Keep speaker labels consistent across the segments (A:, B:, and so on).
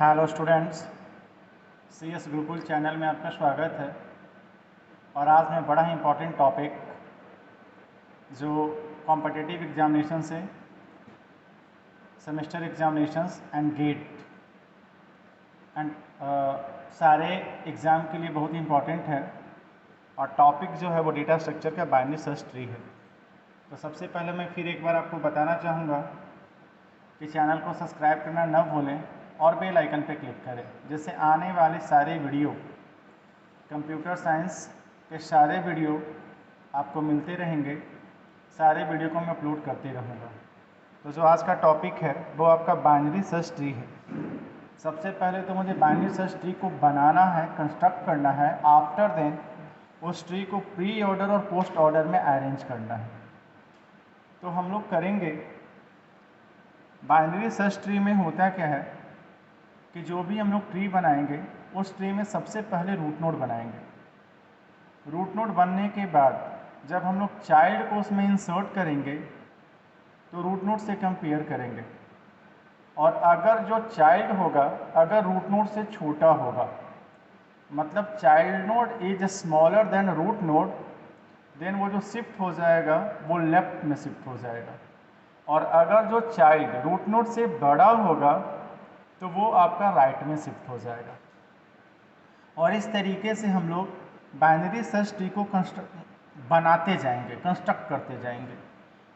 A: Hello students, CS Gurukul channel में आपका स्वागत है। और आज मैं बड़ा ही इम्पोर्टेंट टॉपिक जो कॉम्पिटिटिव एग्जामिनेशन से semester examinations and GATE and सारे एग्ज़ाम के लिए बहुत ही इम्पोर्टेंट है। और टॉपिक जो है वो डेटा स्ट्रक्चर का बाइनरी सर्च ट्री है। तो सबसे पहले मैं फिर एक बार आपको बताना चाहूँगा कि चैनल को सब्सक्राइब करना न भूलें और बेल आइकन पर क्लिक करें, जिससे आने वाले सारे वीडियो कंप्यूटर साइंस के सारे वीडियो आपको मिलते रहेंगे। सारे वीडियो को मैं अपलोड करते रहूँगा। तो जो आज का टॉपिक है वो आपका बाइनरी सर्च ट्री है। सबसे पहले तो मुझे बाइनरी सर्च ट्री को बनाना है, कंस्ट्रक्ट करना है। आफ्टर देन उस ट्री को प्री ऑर्डर और पोस्ट ऑर्डर में अरेंज करना है। तो हम लोग करेंगे। बाइनरी सर्च ट्री में होता क्या है कि जो भी हम लोग ट्री बनाएंगे उस ट्री में सबसे पहले रूट नोड बनाएंगे। रूट नोड बनने के बाद जब हम लोग चाइल्ड को उसमें इंसर्ट करेंगे तो रूट नोड से कंपेयर करेंगे। और अगर जो चाइल्ड होगा अगर रूट नोड से छोटा होगा, मतलब child node is smaller than root node, then वो जो शिफ्ट हो जाएगा वो लेफ्ट में शिफ्ट हो जाएगा। और अगर जो चाइल्ड रूट नोड से बड़ा होगा तो वो आपका राइट में शिफ्ट हो जाएगा। और इस तरीके से हम लोग बाइनरी सर्च ट्री को बनाते जाएंगे, कंस्ट्रक्ट करते जाएंगे।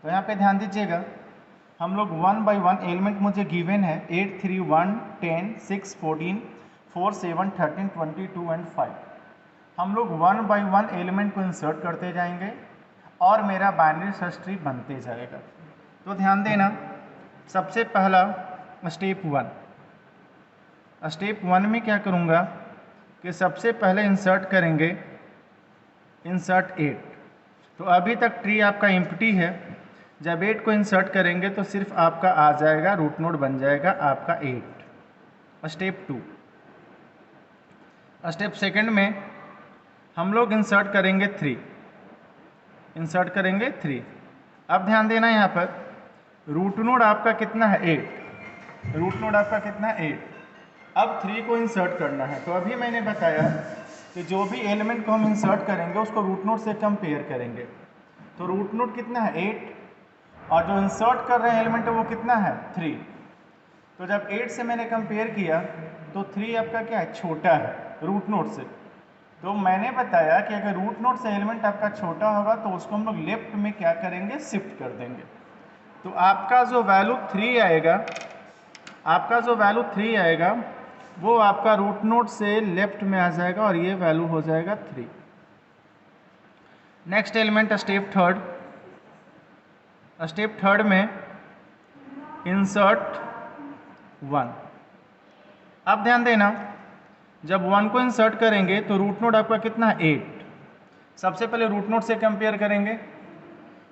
A: तो यहाँ पे ध्यान दीजिएगा, हम लोग 1 बाई 1 एलिमेंट मुझे गिवन है 8, 3, 1, 10, 6, 14, 4, 7, 13, 22 एंड 5। हम लोग 1 बाई 1 एलिमेंट को इंसर्ट करते जाएंगे और मेरा बाइनरी सर्च ट्री बनते जाएगा। तो ध्यान देना, सबसे पहला स्टेप 1 में क्या करूँगा कि सबसे पहले इंसर्ट करेंगे इंसर्ट 8। तो अभी तक ट्री आपका एम्प्टी है। जब 8 को इंसर्ट करेंगे तो सिर्फ आपका आ जाएगा, रूट नोड बन जाएगा आपका 8। स्टेप 2, स्टेप सेकंड में हम लोग इंसर्ट करेंगे 3। इंसर्ट करेंगे 3। अब ध्यान देना, यहाँ पर रूट नोड आपका कितना है 8। रूट नोड आपका कितना है 8। अब 3 को इंसर्ट करना है। तो अभी मैंने बताया कि जो भी एलिमेंट को हम इंसर्ट करेंगे उसको रूट नोड से कंपेयर करेंगे। तो रूट नोड कितना है 8 और जो इंसर्ट कर रहे हैं एलिमेंट वो कितना है 3। तो जब 8 से मैंने कंपेयर किया तो 3 आपका क्या है, छोटा है रूट नोड से। तो मैंने बताया कि अगर रूट नोड से एलिमेंट आपका छोटा होगा तो उसको हम लोग लेफ्ट में क्या करेंगे, शिफ्ट कर देंगे। तो आपका जो वैल्यू 3 आएगा, आपका जो वैल्यू 3 आएगा वो आपका रूट नोड से लेफ्ट में आ जाएगा और ये वैल्यू हो जाएगा 3। Next element step third. Step third में इंसर्ट 1। अब ध्यान देना, जब 1 को इंसर्ट करेंगे तो रूट नोड आपका कितना है 8। सबसे पहले रूट नोड से कंपेयर करेंगे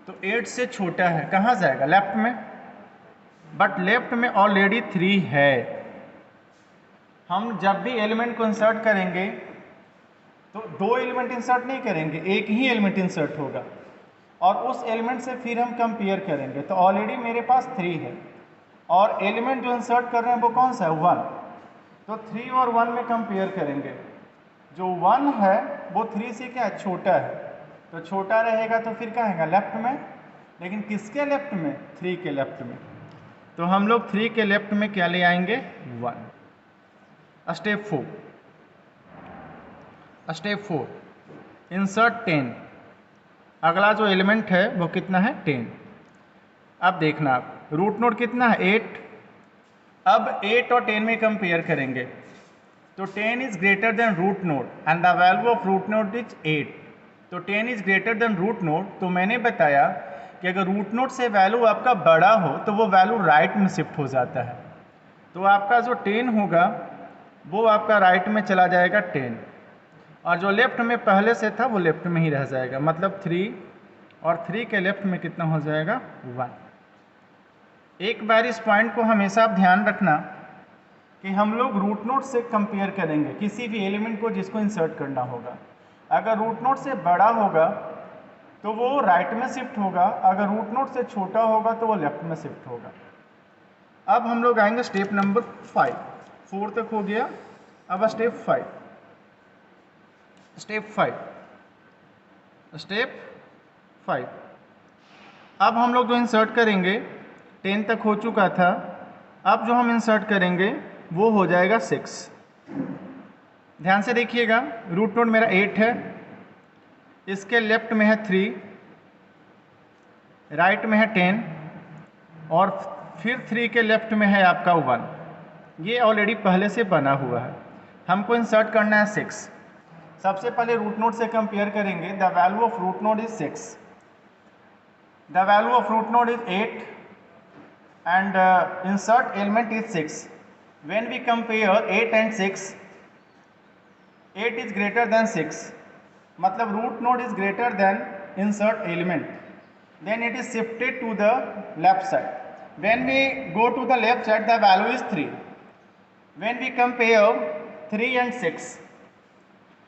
A: तो 8 से छोटा है, कहाँ जाएगा, लेफ्ट में। बट लेफ्ट में ऑलरेडी 3 है। हम जब भी एलिमेंट को इंसर्ट करेंगे तो 2 एलिमेंट इंसर्ट नहीं करेंगे, एक ही एलिमेंट इंसर्ट होगा और उस एलिमेंट से फिर हम कंपेयर करेंगे। तो ऑलरेडी मेरे पास 3 है और एलिमेंट जो इंसर्ट कर रहे हैं वो कौन सा है 1। तो 3 और 1 में कंपेयर करेंगे। जो 1 है वो 3 से क्या है, छोटा है। तो छोटा रहेगा तो फिर क्या आएगा, लेफ्ट में। लेकिन किसके लेफ्ट में, 3 के लेफ्ट में। तो हम लोग 3 के लेफ्ट में क्या ले आएंगे, 1। Step 4 insert 10। अगला जो एलिमेंट है वो कितना है 10। अब देखना, आप रूट नोड कितना है 8। अब 8 और 10 में कंपेयर करेंगे तो 10 is greater than root node and the value of root node is 8। तो 10 is greater than root node. तो मैंने बताया कि अगर रूट नोड से वैल्यू आपका बड़ा हो तो वो वैल्यू राइट में शिफ्ट हो जाता है। तो आपका जो 10 होगा वो आपका राइट में चला जाएगा 10 और जो लेफ्ट में पहले से था वो लेफ्ट में ही रह जाएगा, मतलब 3 और 3 के लेफ्ट में कितना हो जाएगा 1। एक बार इस पॉइंट को हमेशा आप ध्यान रखना कि हम लोग रूट नोड से कंपेयर करेंगे किसी भी एलिमेंट को जिसको इंसर्ट करना होगा। अगर रूट नोड से बड़ा होगा तो वो राइट में शिफ्ट होगा, अगर रूट नोड से छोटा होगा तो वो लेफ्ट में शिफ्ट होगा। अब हम लोग आएंगे स्टेप नंबर 5। 4 तक हो गया। अब स्टेप 5, स्टेप 5। अब हम लोग जो इंसर्ट करेंगे 10 तक हो चुका था, अब जो हम इंसर्ट करेंगे वो हो जाएगा 6। ध्यान से देखिएगा, रूट नोड मेरा 8 है, इसके लेफ्ट में है 3, राइट में है 10 और फिर 3 के लेफ्ट में है आपका 1। ये ऑलरेडी पहले से बना हुआ है, हमको इंसर्ट करना है 6। सबसे पहले रूट नोड से कंपेयर करेंगे। The value of root node is 6, the value of root node is 8 and insert element is 6. When we compare 8 and 6, 8 is greater than 6, मतलब root node is greater than insert element, then it is shifted to the left side. When we go to the left side, the value is 3. When we compare 3 and 6,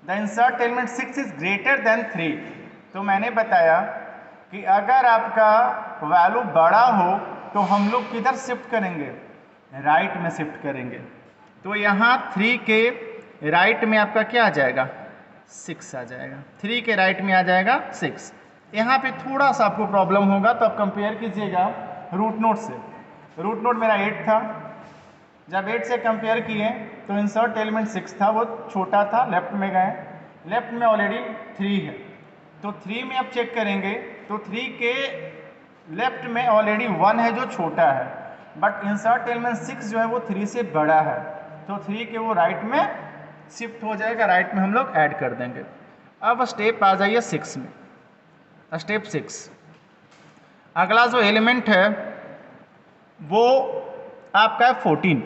A: the insert element 6 is greater than 3. तो मैंने बताया कि अगर आपका value बड़ा हो तो हम लोग किधर शिफ्ट करेंगे, राइट में शिफ्ट करेंगे। तो यहाँ 3 के राइट में आपका क्या आ जाएगा, 6 आ जाएगा। 3 के राइट में आ जाएगा 6। यहाँ पे थोड़ा सा आपको प्रॉब्लम होगा, तो आप कंपेयर कीजिएगा रूट नोड से। रूट नोड मेरा 8 था, जब 8 से कंपेयर किए तो इंसर्ट एलिमेंट 6 था, वो छोटा था, लेफ्ट में गए, लेफ्ट में ऑलरेडी 3 है, तो 3 में आप चेक करेंगे तो 3 के लेफ्ट में ऑलरेडी 1 है जो छोटा है, बट इंसर्ट एलिमेंट 6 जो है वो 3 से बड़ा है, तो 3 के वो राइट में शिफ्ट हो जाएगा, राइट में हम लोग ऐड कर देंगे। अब स्टेप आ जाइए 6 में, स्टेप 6। अगला जो एलिमेंट है वो आपका है 14।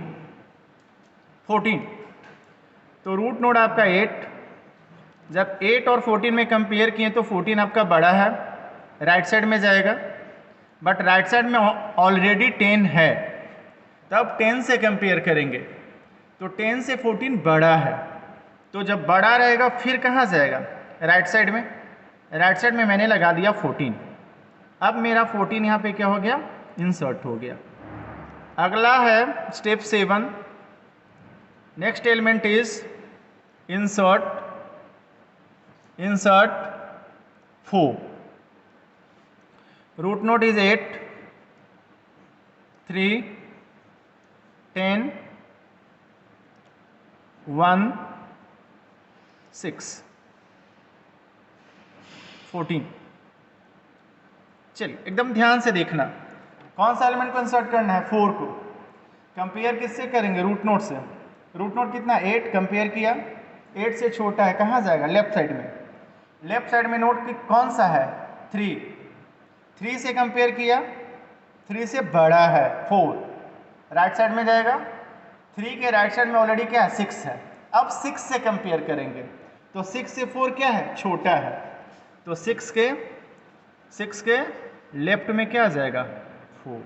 A: तो रूट नोड आपका 8, जब 8 और 14 में कंपेयर किए तो 14 आपका बड़ा है, राइट साइड में जाएगा, बट राइट साइड में ऑलरेडी 10 है, तब 10 से कंपेयर करेंगे तो 10 से 14 बड़ा है, तो जब बड़ा रहेगा फिर कहाँ जाएगा, राइट साइड में। राइट साइड में मैंने लगा दिया 14। अब मेरा 14 यहाँ पे क्या हो गया, इंसर्ट हो गया। अगला है step 7। Next element is insert 4। Root node is 8, 3, 10, 1, 6, 14। चलिए एकदम ध्यान से देखना, कौन सा एलिमेंट को इंसर्ट करना है, 4 को। कंपेयर किससे करेंगे, रूट नोड से। रूट नोड कितना, 8 कंपेयर किया, 8 से छोटा है, कहाँ जाएगा, लेफ्ट साइड में। लेफ्ट साइड में नोड कौन सा है, 3 से कंपेयर किया, 3 से बड़ा है 4, राइट साइड में जाएगा। 3 के राइट साइड में ऑलरेडी क्या है, 6 है। अब 6 से कंपेयर करेंगे तो 6 से 4 क्या है, छोटा है, तो 6 के लेफ्ट में क्या आ जाएगा, 4।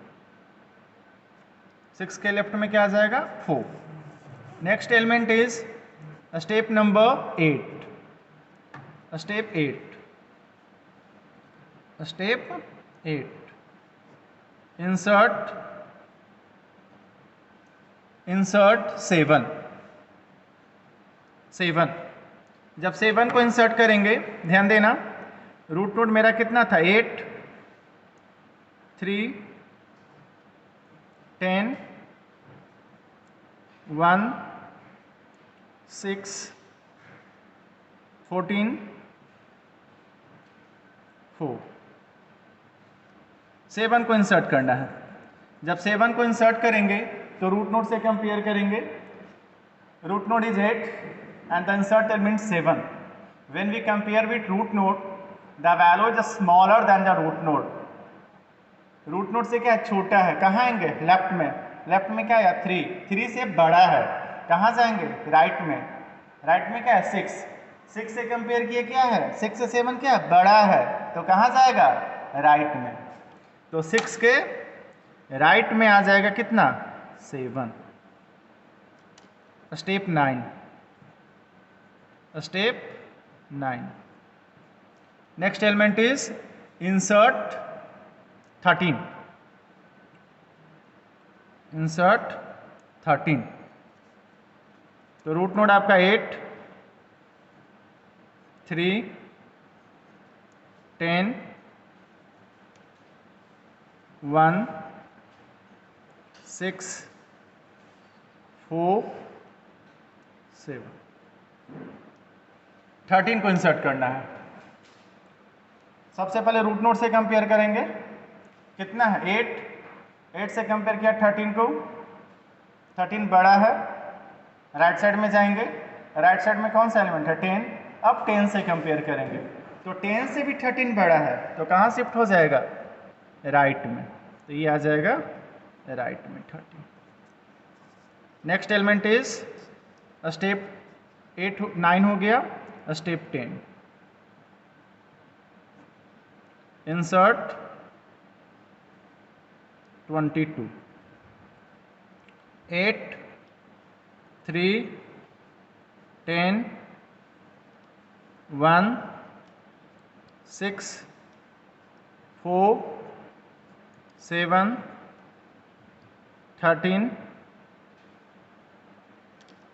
A: 6 के लेफ्ट में क्या आ जाएगा, 4। Next element is step number 8। Step 8 insert 7। जब 7 को इंसर्ट करेंगे, ध्यान देना, रूट नोड मेरा कितना था, 8, 3, 10, 1, 6, 14, 4। 7 को इंसर्ट करना है। जब 7 को इंसर्ट करेंगे तो रूट नोड से कंपेयर करेंगे। Root node is 8 and the insert element 7. When we compare with root node, the value is smaller than the root node. Root node से क्या छोटा है, कहाँ आएंगे, लेफ्ट में। लेफ्ट में क्या है, 3 से बड़ा है, कहाँ जाएंगे, राइट में। राइट में क्या है, 6 से कंपेयर किए क्या है, 6 से 7 क्या है, बड़ा है, तो कहाँ जाएगा, राइट में। तो 6 के राइट में आ जाएगा कितना, 7। Step 9। Next element is insert 13। तो रूट नोड आपका 8, 3, 10, 1, 6, 4, 7, 13 को इंसर्ट करना है। सबसे पहले रूट नोड से कंपेयर करेंगे, कितना है 8 से कंपेयर किया 13 को, 13 बड़ा है, राइट साइड में जाएंगे, राइट साइड में कौन सा एलिमेंट है 10, अब 10 से कंपेयर करेंगे तो 10 से भी 13 बड़ा है, तो कहाँ शिफ्ट हो जाएगा राइट में, तो ये आ जाएगा राइट में 13। नेक्स्ट एलिमेंट इज स्टेप 9 हो गया, स्टेप 10 इंसर्ट 22, 8, 3, 10, 1, 6, 4, 7, 13,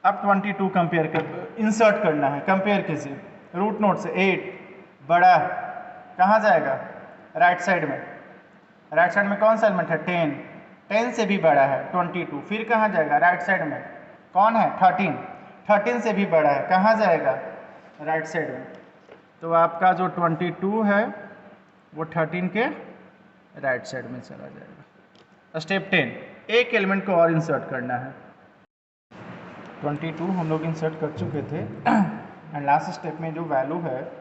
A: अब 22 कंपेयर कर इंसर्ट करना है। कंपेयर कीजिए रूट नोड से, 8 बड़ा कहाँ जाएगा राइट साइड में, राइट साइड में कौन सा एलिमेंट है 10, 10 से भी बड़ा है 22, फिर कहाँ जाएगा राइट साइड में कौन है 13, 13 से भी बड़ा है, कहाँ जाएगा राइट साइड में, तो आपका जो 22 है वो 13 के राइट साइड में चला जाएगा। स्टेप 10 एक एलिमेंट को और इंसर्ट करना है। 22 हम लोग इंसर्ट कर चुके थे एंड लास्ट स्टेप में जो वैल्यू है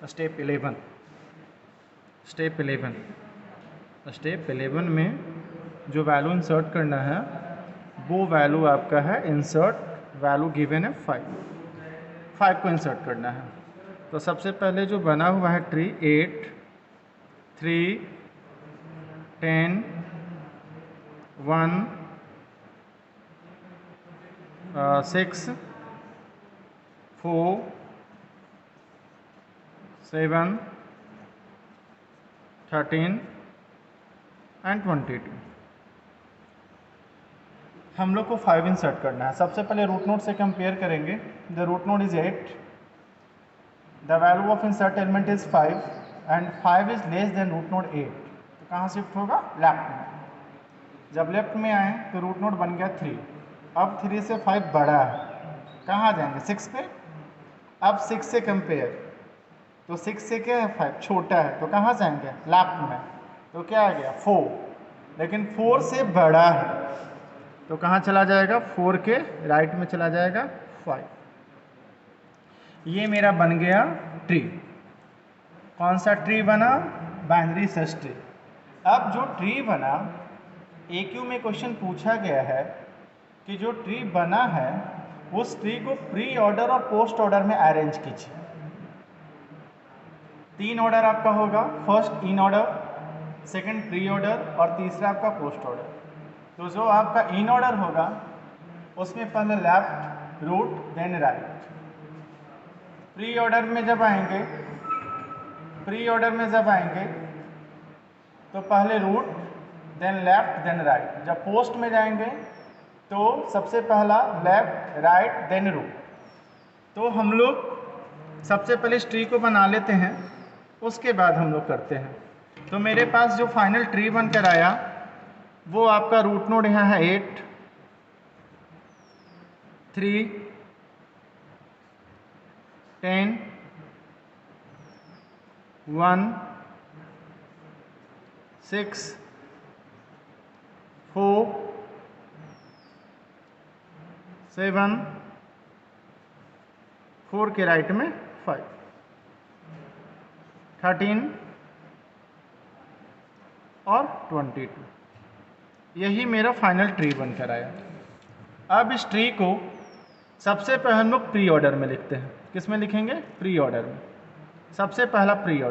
A: स्टेप 11, स्टेप 11 में जो वैल्यू इंसर्ट करना है वो वैल्यू आपका है इंसर्ट वैल्यू गिवन है 5 को इंसर्ट करना है। तो सबसे पहले जो बना हुआ है ट्री 8, 3, 10, 1, 6, 4, 7, 13 एंड 22, हम लोग को 5 इंसर्ट करना है। सबसे पहले रूट नोड से कंपेयर करेंगे, the root node is 8, the value of insert element is 5 and 5 is less than root node 8, तो कहाँ शिफ्ट होगा लेफ्ट में। जब लेफ्ट में आए तो रूट नोड बन गया 3, अब 3 से 5 बड़ा है, कहाँ जाएंगे 6 पे, अब 6 से कंपेयर तो 6 से क्या है 5 छोटा है, तो कहाँ जाएंगे लेफ्ट में, तो क्या आ गया 4, लेकिन 4 से बड़ा है तो कहाँ चला जाएगा 4 के राइट में चला जाएगा 5। ये मेरा बन गया ट्री। कौन सा ट्री बना, बाइनरी सर्च ट्री। अब जो ट्री बना AQ में क्वेश्चन पूछा गया है कि जो ट्री बना है उस ट्री को प्री ऑर्डर और पोस्ट ऑर्डर में अरेंज कीजिए। 3 ऑर्डर आपका होगा, first in order, second pre order और तीसरा आपका पोस्ट ऑर्डर। तो जो आपका इन ऑर्डर होगा उसमें पहले left root then right. Pre order में जब आएंगे तो पहले root then left then right. जब पोस्ट में जाएंगे तो सबसे पहला लेफ्ट राइट देन रूट। तो हम लोग सबसे पहले इस ट्री को बना लेते हैं, उसके बाद हम लोग करते हैं। तो मेरे पास जो फाइनल ट्री बनकर आया वो आपका रूट नोड यहाँ है 8, 3, 10, 1, 6, 4, 7, 4 के राइट में 5, 13 और 22। यही मेरा फाइनल ट्री बनकर आया। अब इस ट्री को सबसे पहले हम लोग प्री ऑर्डर में लिखते हैं। किस में लिखेंगे, प्री ऑर्डर में। सबसे पहला प्री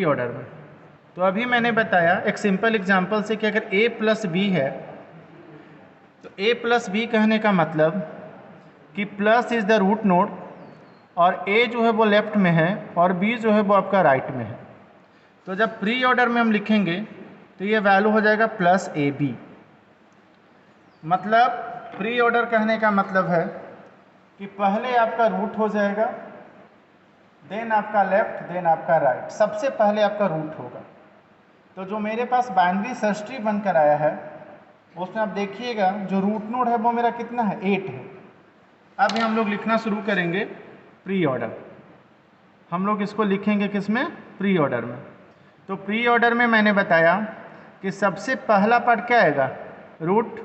A: ऑर्डर में। तो अभी मैंने बताया एक सिंपल एग्जांपल से कि अगर a प्लस बी है तो a प्लस बी कहने का मतलब कि plus is the root node और a जो है वो लेफ्ट में है और b जो है वो आपका राइट में है। तो जब प्री ऑर्डर में हम लिखेंगे तो ये वैल्यू हो जाएगा प्लस AB। मतलब प्री ऑर्डर कहने का मतलब है कि पहले आपका रूट हो जाएगा, देन आपका लेफ्ट, देन आपका राइट, सबसे पहले आपका रूट होगा। तो जो मेरे पास बाइनरी सर्च ट्री बनकर आया है उसमें आप देखिएगा जो रूट नोड है वो मेरा कितना है, 8 है। अब हम लोग लिखना शुरू करेंगे प्री ऑर्डर। हम लोग इसको लिखेंगे किस में, प्री ऑर्डर में। तो प्री ऑर्डर में मैंने बताया कि सबसे पहला पार्ट क्या आएगा, रूट,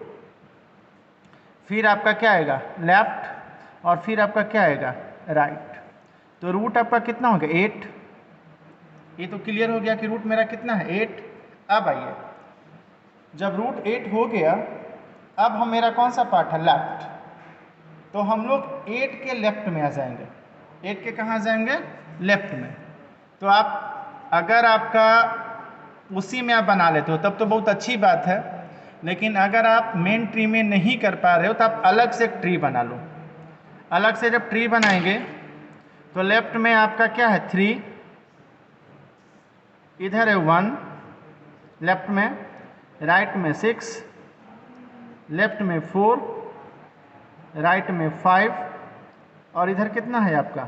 A: फिर आपका क्या आएगा लेफ्ट, और फिर आपका क्या आएगा राइट। तो रूट आपका कितना हो गया 8। ये तो क्लियर हो गया कि रूट मेरा कितना है 8। अब आइए, जब रूट 8 हो गया, अब हम मेरा कौन सा पार्ट है लेफ्ट, तो हम लोग 8 के लेफ्ट में आ जाएंगे। 8 के कहाँ जाएंगे, लेफ्ट में। तो आप अगर आपका उसी में आप बना लेते हो तब तो बहुत अच्छी बात है, लेकिन अगर आप मेन ट्री में नहीं कर पा रहे हो तो आप अलग से एक ट्री बना लो। अलग से जब ट्री बनाएंगे तो लेफ्ट में आपका क्या है 3, इधर है 1, लेफ्ट में, राइट में 6, लेफ्ट में 4, राइट में 5, और इधर कितना है आपका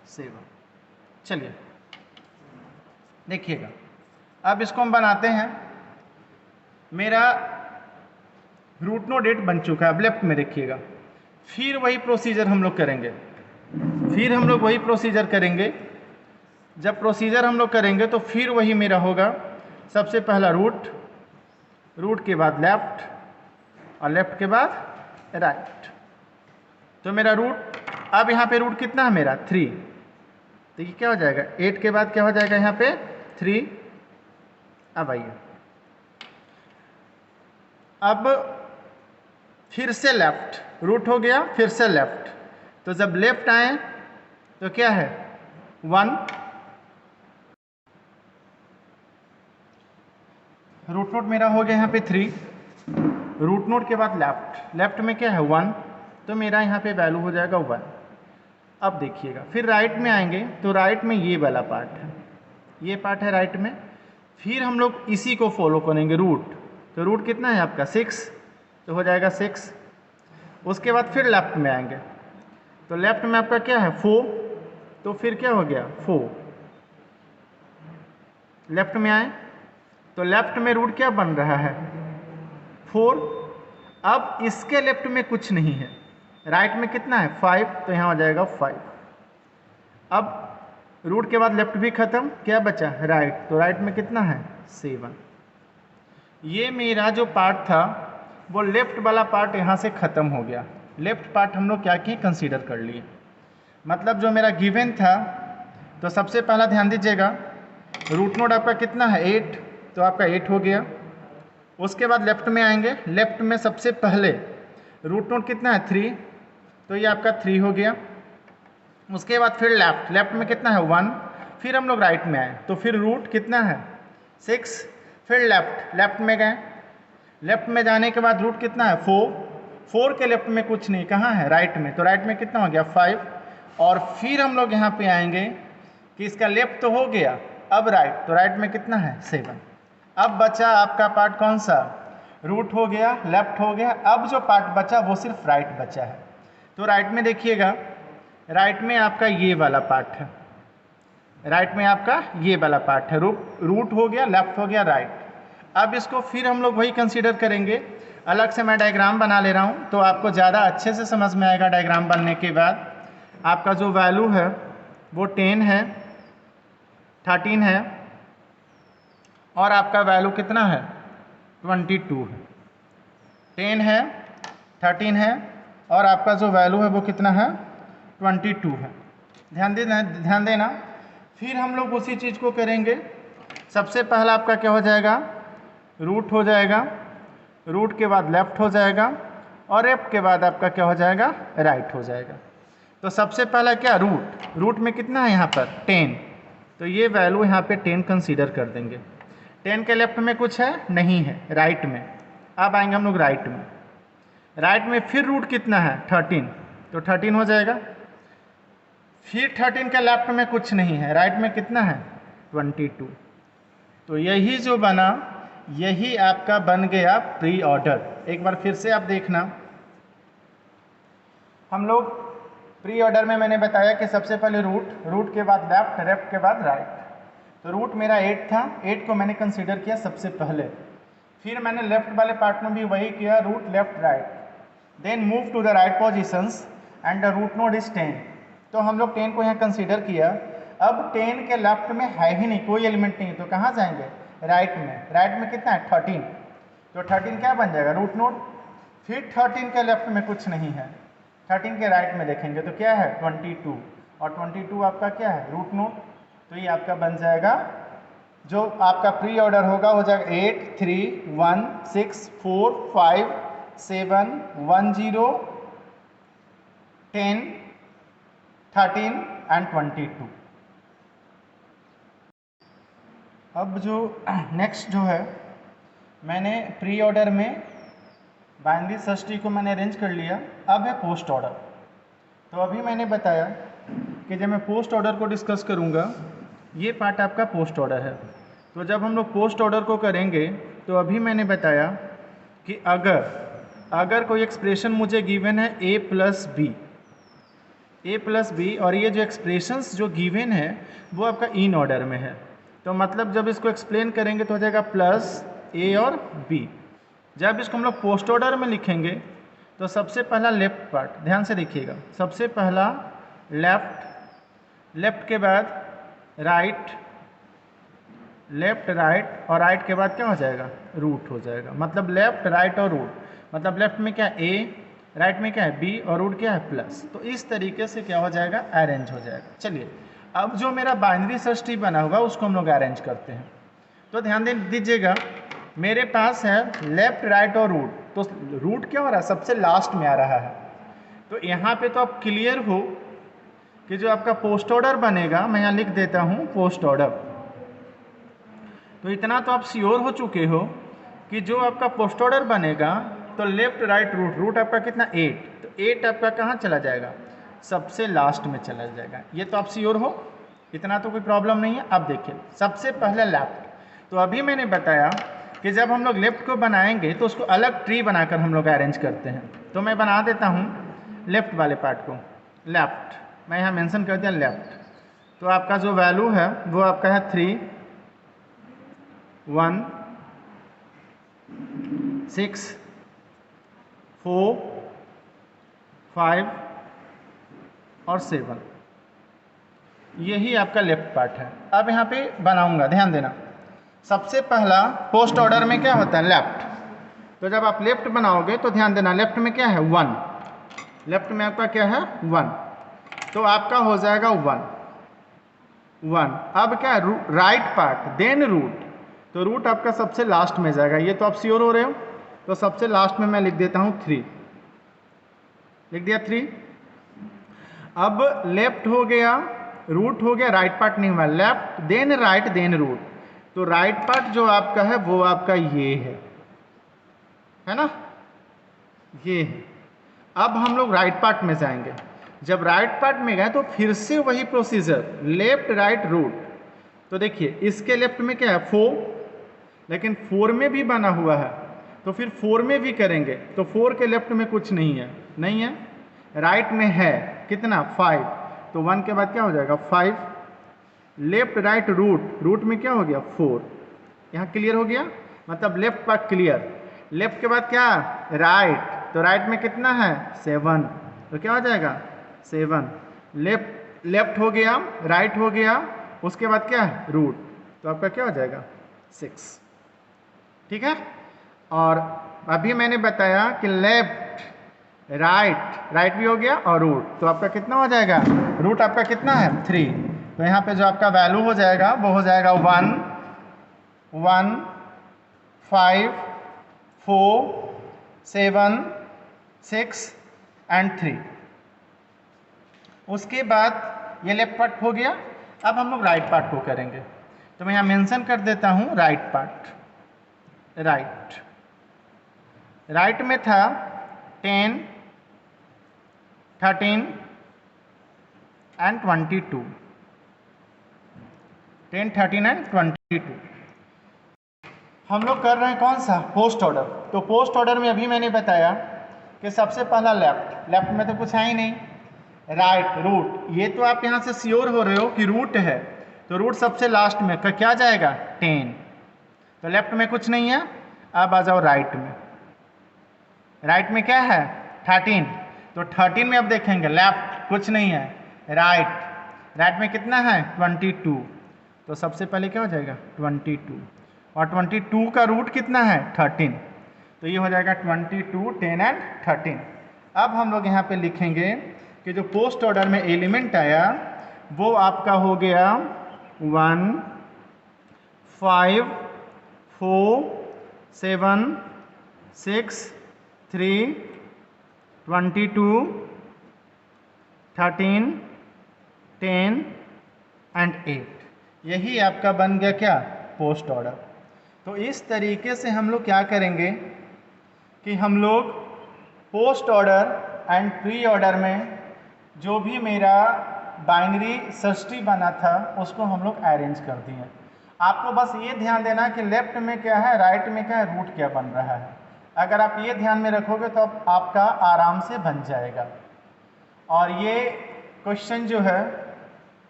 A: 7। चलिए देखिएगा, अब इसको हम बनाते हैं। मेरा रूट नोड 8 बन चुका है। अब लेफ्ट में देखिएगा, फिर वही प्रोसीजर हम लोग करेंगे। जब प्रोसीजर हम लोग करेंगे तो फिर वही मेरा होगा, सबसे पहला रूट, रूट के बाद लेफ्ट, और लेफ्ट के बाद राइट। तो मेरा रूट, अब यहाँ पे रूट कितना है मेरा 3, तो ये क्या हो जाएगा 8 के बाद क्या हो जाएगा यहाँ पे 3। अब आइए, अब फिर से लेफ्ट, रूट हो गया, फिर से लेफ्ट। तो जब लेफ्ट आए तो क्या है 1, रूट नोट मेरा हो गया यहाँ पे 3, रूट नोट के बाद लेफ्ट, लेफ्ट में क्या है 1, तो मेरा यहाँ पे वैल्यू हो जाएगा 1। अब देखिएगा, फिर राइट में आएंगे तो राइट में ये वाला पार्ट है, ये पार्ट है राइट में। फिर हम लोग इसी को फॉलो करेंगे, रूट, तो रूट कितना है आपका 6, तो हो जाएगा 6। उसके बाद फिर लेफ्ट में आएंगे तो लेफ्ट में आपका क्या है 4, तो फिर क्या हो गया 4। लेफ्ट में आए तो लेफ्ट में रूट क्या बन रहा है 4। अब इसके लेफ्ट में कुछ नहीं है, राइट में कितना है 5, तो यहाँ हो जाएगा 5। अब रूट के बाद लेफ्ट भी खत्म, क्या बचा राइट, तो राइट में कितना है 7। ये मेरा जो पार्ट था वो लेफ्ट वाला पार्ट यहाँ से ख़त्म हो गया। लेफ्ट पार्ट हम लोग क्या किए, कंसीडर कर लिए। मतलब जो मेरा गिवन था, तो सबसे पहला ध्यान दीजिएगा, रूट नोड आपका कितना है 8, तो आपका 8 हो गया। उसके बाद लेफ्ट में आएंगे, लेफ्ट में सबसे पहले रूट नोड कितना है 3, तो ये आपका 3 हो गया। उसके बाद फिर लेफ्ट, लेफ्ट में कितना है 1, फिर हम लोग राइट में आए तो फिर रूट कितना है 6, फिर लेफ्ट, लेफ्ट में गए, लेफ्ट में जाने के बाद रूट कितना है 4, 4 के लेफ्ट में कुछ नहीं, कहाँ है राइट में, तो राइट में कितना हो गया 5। और फिर हम लोग यहाँ पे आएंगे कि इसका लेफ्ट तो हो गया, अब राइट, तो राइट में कितना है 7। अब बचा आपका पार्ट कौन सा, रूट हो गया, लेफ्ट हो गया, अब जो पार्ट बचा वो सिर्फ राइट बचा है। तो राइट में देखिएगा, राइट में आपका ये वाला पार्ट है, राइट में आपका ये वाला पार्ट है, रूट हो गया, लेफ्ट हो गया, राइट। अब इसको फिर हम लोग वही कंसीडर करेंगे। अलग से मैं डायग्राम बना ले रहा हूँ तो आपको ज़्यादा अच्छे से समझ में आएगा। डायग्राम बनने के बाद आपका जो वैल्यू है वो 10 है, 13 है, और आपका वैल्यू कितना है 22 है। 10 है, 13 है, और आपका जो वैल्यू है वो कितना है 22 है। ध्यान देना। फिर हम लोग उसी चीज़ को करेंगे। सबसे पहला आपका क्या हो जाएगा, रूट हो जाएगा, रूट के बाद लेफ्ट हो जाएगा, और लेफ्ट के बाद आपका क्या हो जाएगा राइट हो जाएगा। तो सबसे पहला क्या, रूट, रूट में कितना है यहाँ पर 10, तो ये वैल्यू यहाँ पे 10 कंसीडर कर देंगे। 10 के लेफ्ट में कुछ है नहीं है, राइट में। अब आएंगे हम लोग राइट में, राइट में फिर रूट कितना है 13, तो 13 हो जाएगा। फिर 13 के लेफ्ट में कुछ नहीं है, राइट में कितना है 22। तो यही जो बना, यही आपका बन गया प्री ऑर्डर। एक बार फिर से आप देखना, हम लोग प्री ऑर्डर में मैंने बताया कि सबसे पहले रूट के बाद लेफ्ट के बाद राइट। तो रूट मेरा 8 था, 8 को मैंने कंसीडर किया सबसे पहले। फिर मैंने लेफ्ट वाले पार्ट में भी वही किया, root left right, then move to the right positions and the root node is 10। तो हम लोग 10 को यहाँ कंसीडर किया। अब 10 के लेफ्ट में है ही नहीं, कोई एलिमेंट नहीं, तो कहाँ जाएंगे? राइट में। राइट में कितना है? 13। तो 13 क्या बन जाएगा? Root node. फिर 13 के लेफ्ट में कुछ नहीं है, 13 के राइट में देखेंगे तो क्या है? 22। और 22 आपका क्या है? Root node. तो ये आपका बन जाएगा, जो आपका प्री ऑर्डर होगा हो जाएगा 8 3 1 6 4 5 7 1 0 10 13 एंड 22। अब जो नेक्स्ट जो है, मैंने प्री ऑर्डर में बाइनरी सर्च ट्री को मैंने अरेंज कर लिया। अब है पोस्ट ऑर्डर। तो अभी मैंने बताया कि जब मैं पोस्ट ऑर्डर को डिस्कस करूंगा, ये पार्ट आपका पोस्ट ऑर्डर है। तो जब हम लोग पोस्ट ऑर्डर को करेंगे तो अभी मैंने बताया कि अगर कोई एक्सप्रेशन मुझे गिवन है a प्लस बी और ये जो एक्सप्रेशंस जो गिवन है वो आपका इन ऑर्डर में है, तो मतलब जब इसको एक्सप्लेन करेंगे तो हो जाएगा प्लस a और b। जब इसको हम लोग पोस्ट ऑर्डर में लिखेंगे तो सबसे पहला लेफ्ट पार्ट, ध्यान से देखिएगा, सबसे पहला लेफ्ट के बाद राइट, लेफ्ट राइट, और राइट के बाद क्या हो जाएगा? रूट हो जाएगा। मतलब लेफ्ट राइट और रूट, मतलब लेफ्ट में क्या है? ए, राइट में क्या है? बी, और रूट क्या है? प्लस। तो इस तरीके से क्या हो जाएगा? अरेंज हो जाएगा। चलिए अब जो मेरा बाइनरी सर्च ट्री बना होगा उसको हम लोग अरेंज करते हैं। तो ध्यान दीजिएगा, मेरे पास है लेफ्ट राइट और रूट। तो रूट क्या हो रहा है? सबसे लास्ट में आ रहा है। तो यहाँ पे तो आप क्लियर हो कि जो आपका पोस्ट ऑर्डर बनेगा, मैं यहाँ लिख देता हूँ पोस्ट ऑर्डर। तो इतना तो आप श्योर हो चुके हो कि जो आपका पोस्ट ऑर्डर बनेगा तो लेफ्ट राइट रूट आपका कितना? 8। तो 8 आपका कहाँ चला जाएगा? सबसे लास्ट में चला जाएगा। ये तो आप श्योर हो, इतना तो कोई प्रॉब्लम नहीं है। अब देखिए सबसे पहले लेफ्ट। तो अभी मैंने बताया कि जब हम लोग लेफ्ट को बनाएंगे तो उसको अलग ट्री बनाकर हम लोग अरेंज करते हैं। तो मैं बना देता हूँ लेफ्ट वाले पार्ट को। लेफ्ट मैं यहाँ मेंशन कर दिया लेफ्ट। तो आपका जो वैल्यू है वो आपका है 3 1 6 4 5 और 7। यही आपका लेफ्ट पार्ट है। अब यहाँ पे बनाऊंगा, ध्यान देना। सबसे पहला पोस्ट ऑर्डर में क्या होता है? लेफ्ट। तो जब आप लेफ्ट बनाओगे तो ध्यान देना, लेफ्ट में क्या है? 1। लेफ्ट में आपका क्या है? 1। तो आपका हो जाएगा 1। अब क्या है? Right part, then root. तो रूट आपका सबसे लास्ट में जाएगा। ये तो आप श्योर हो रहे हो। तो सबसे लास्ट में मैं लिख देता हूँ 3, लिख दिया 3। अब लेफ्ट हो गया, रूट हो गया, राइट पार्ट नहीं हुआ। Left then right then root. तो राइट पार्ट जो आपका है वो आपका ये है ना, ये है। अब हम लोग राइट पार्ट में जाएंगे। जब राइट पार्ट में गए तो फिर से वही प्रोसीजर, लेफ्ट राइट रूट। तो देखिए इसके लेफ्ट में क्या है? 4, लेकिन 4 में भी बना हुआ है, तो फिर 4 में भी करेंगे। तो 4 के लेफ्ट में कुछ नहीं है, राइट में है कितना? 5। तो 1 के बाद क्या हो जाएगा? 5। लेफ्ट राइट रूट में क्या हो गया? 4। यहाँ क्लियर हो गया, मतलब लेफ्ट पार्ट क्लियर। लेफ्ट के बाद क्या? राइट। तो राइट में कितना है? 7। तो क्या हो जाएगा? 7। लेफ्ट हो गया, राइट हो गया, उसके बाद क्या है? रूट। तो आपका क्या हो जाएगा? 6। ठीक है। और अभी मैंने बताया कि लेफ्ट राइट भी हो गया और रूट। तो आपका कितना हो जाएगा? रूट आपका कितना है? 3। तो यहाँ पे जो आपका वैल्यू हो जाएगा वो हो जाएगा 1 1 5 4 7 6 एंड 3। उसके बाद ये लेफ्ट पार्ट हो गया। अब हम लोग राइट पार्ट को करेंगे। तो मैं यहाँ मेंशन कर देता हूँ राइट पार्ट। राइट में था 10 13 एंड 22। 10 13 एंड 22 हम लोग कर रहे हैं कौन सा? Post order. तो पोस्ट ऑर्डर में अभी मैंने बताया कि सबसे पहला लेफ्ट, लेफ्ट में तो कुछ है ही नहीं, राइट रूट, ये तो आप यहाँ से श्योर हो रहे हो कि रूट है, तो रूट सबसे लास्ट में क्या जाएगा 10, तो लेफ्ट में कुछ नहीं है। अब आ जाओ राइट में, राइट में क्या है 13, तो 13 में अब देखेंगे लेफ्ट कुछ नहीं है, राइट, राइट में कितना है 22, तो सबसे पहले क्या हो जाएगा 22, और 22 का रूट कितना है 13, तो ये हो जाएगा 22, 10 एंड 13। अब हम लोग यहाँ पे लिखेंगे कि जो पोस्ट ऑर्डर में एलिमेंट आया वो आपका हो गया 1, 5, 4, 7, 6, 3, 22, 13, 10 एंड 8, यही आपका बन गया क्या पोस्ट ऑर्डर। तो इस तरीके से हम लोग क्या करेंगे कि हम लोग post order and pre order में जो भी मेरा बाइनरी सृष्टि बना था उसको हम लोग अरेंज कर दिए। आपको बस ये ध्यान देना कि लेफ्ट में क्या है, राइट में क्या है, रूट क्या बन रहा है। अगर आप ये ध्यान में रखोगे तो आपका आराम से बन जाएगा। और ये क्वेश्चन जो है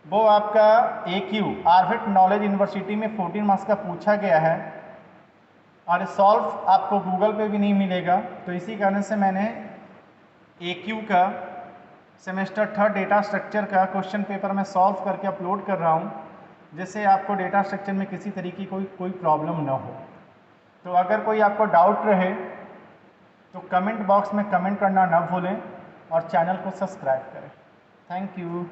A: वो आपका AQ ऑर्बिट नॉलेज यूनिवर्सिटी में 14 मार्क्स का पूछा गया है, और सॉल्व आपको गूगल पे भी नहीं मिलेगा। तो इसी कारण से मैंने AQ का सेमेस्टर 3 डेटा स्ट्रक्चर का क्वेश्चन पेपर में सॉल्व करके अपलोड कर रहा हूँ, जिससे आपको डेटा स्ट्रक्चर में किसी तरीके की कोई प्रॉब्लम ना हो। तो अगर कोई आपको डाउट रहे तो कमेंट बॉक्स में कमेंट करना ना भूलें और चैनल को सब्सक्राइब करें। Thank you.